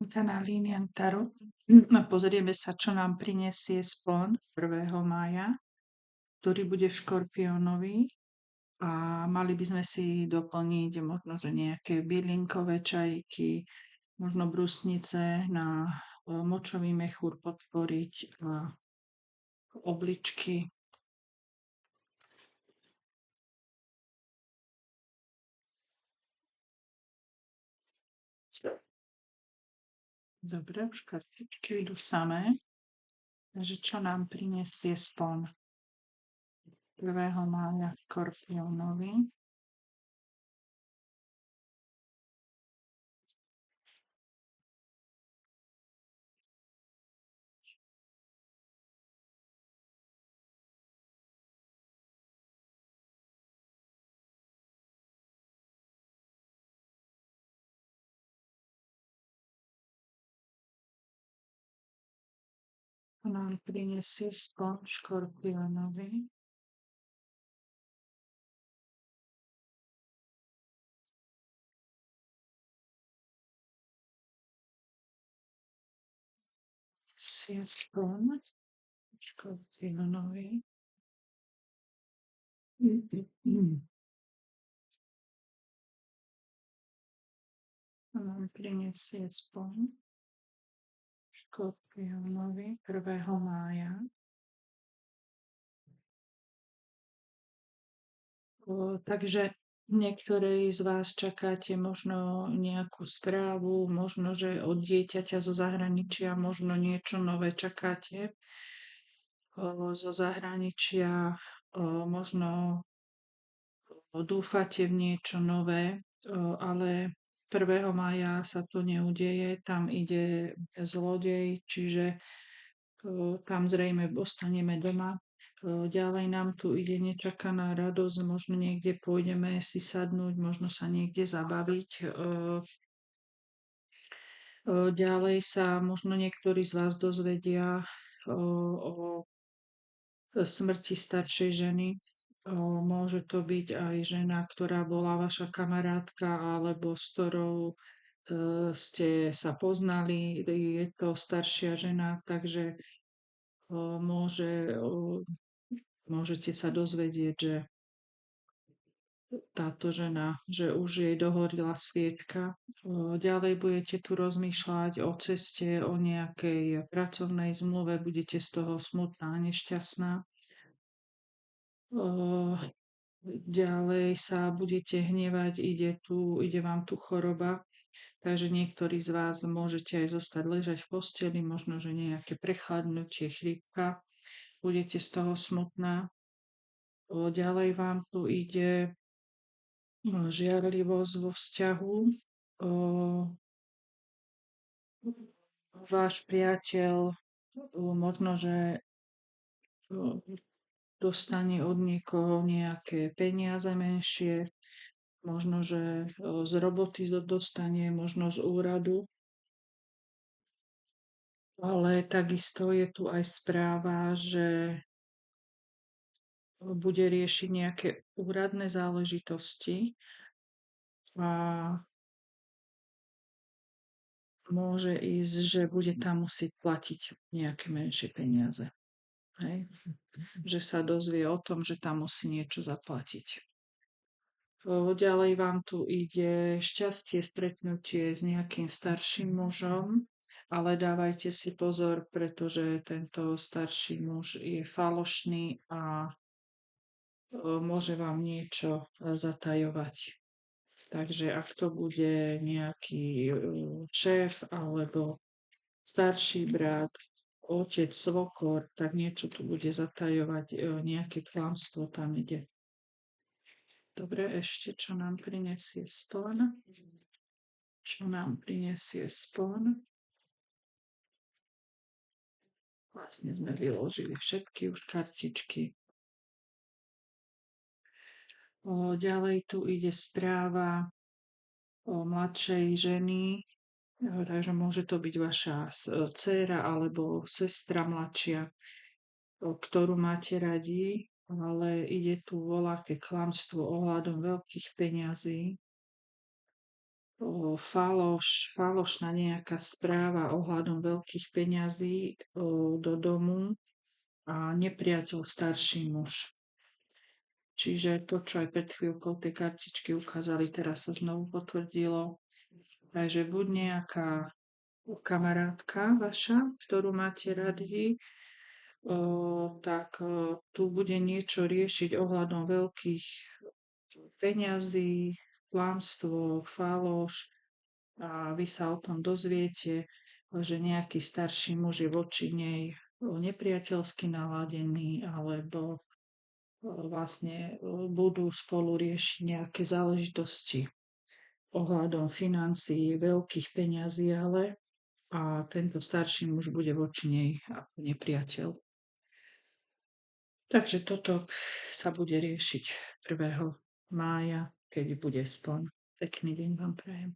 Kanál Línian Tarot. A pozrieme sa, čo nám prinesie spon 1. mája, ktorý bude v Škorpiónovi. A mali by sme si doplniť možno, že nejaké bylinkové čajky, možno brusnice na močový mechúr podporiť a obličky. Dobre, už kartičky idú samé. Takže čo nám prinesie spon 1. mája v Škorpiónovi? Čo nám prinesie spon Škorpiónovi? Si spon Škorpiónovi. Čo nám prinesie spon Škorpiónovi 1. mája. Takže niektorí z vás čakáte možno nejakú správu, možno, že od dieťaťa zo zahraničia, možno niečo nové čakáte zo zahraničia, možno dúfate v niečo nové, ale 1. mája sa to neudeje, tam ide zlodej, čiže tam zrejme ostaneme doma. Ďalej nám tu ide nečakaná radosť, možno niekde pôjdeme si sadnúť, možno sa niekde zabaviť. Ďalej sa možno niektorí z vás dozvedia o smrti staršej ženy. Môže to byť aj žena, ktorá bola vaša kamarátka, alebo s ktorou ste sa poznali. Je to staršia žena, takže môžete sa dozvedieť, že táto žena, že už jej dohorila sviečka. Ďalej budete tu rozmýšľať o ceste, o nejakej pracovnej zmluve, budete z toho smutná a nešťastná. Ďalej sa budete hnevať, ide vám tu choroba, takže niektorí z vás môžete aj zostať ležať v posteli, možno, že nejaké prechladnutie, chrípka, budete z toho smutná. Ďalej vám tu ide žiarlivosť vo vzťahu. Váš priateľ možno, že dostane od niekoho nejaké peniaze menšie, možno, že z roboty dostane, možno z úradu. Ale takisto je tu aj správa, že bude riešiť nejaké úradné záležitosti a môže ísť, že bude tam musieť platiť nejaké menšie peniaze. Hej? Že sa dozvie o tom, že tam musí niečo zaplatiť. Ďalej vám tu ide šťastie, stretnutie s nejakým starším mužom, ale dávajte si pozor, pretože tento starší muž je falošný a môže vám niečo zatajovať. Takže ak to bude nejaký šéf alebo starší brat, otec, svokor, tak niečo tu bude zatajovať, nejaké klamstvo tam ide. Dobre, ešte čo nám prinesie spon? Čo nám prinesie spon? Vlastne sme vyložili všetky už kartičky. Ďalej tu ide správa o mladšej ženy, takže môže to byť vaša dcéra alebo sestra mladšia, ktorú máte radi, ale ide tu voľaké klamstvo ohľadom veľkých peňazí. falošná nejaká správa ohľadom veľkých peňazí do domu a nepriateľ starší muž. Čiže to, čo aj pred chvíľkou tie kartičky ukázali, teraz sa znovu potvrdilo. Takže buď nejaká kamarátka vaša, ktorú máte radi, tak tu bude niečo riešiť ohľadom veľkých peňazí, klamstvo, faloš a vy sa o tom dozviete, že nejaký starší muž je voči nej nepriateľsky naladený alebo vlastne budú spolu riešiť nejaké záležitosti ohľadom financií, veľkých peňazí, ale a tento starší muž bude voči nej ako nepriateľ. Takže toto sa bude riešiť 1. mája, keď bude spln. Pekný deň vám prajem.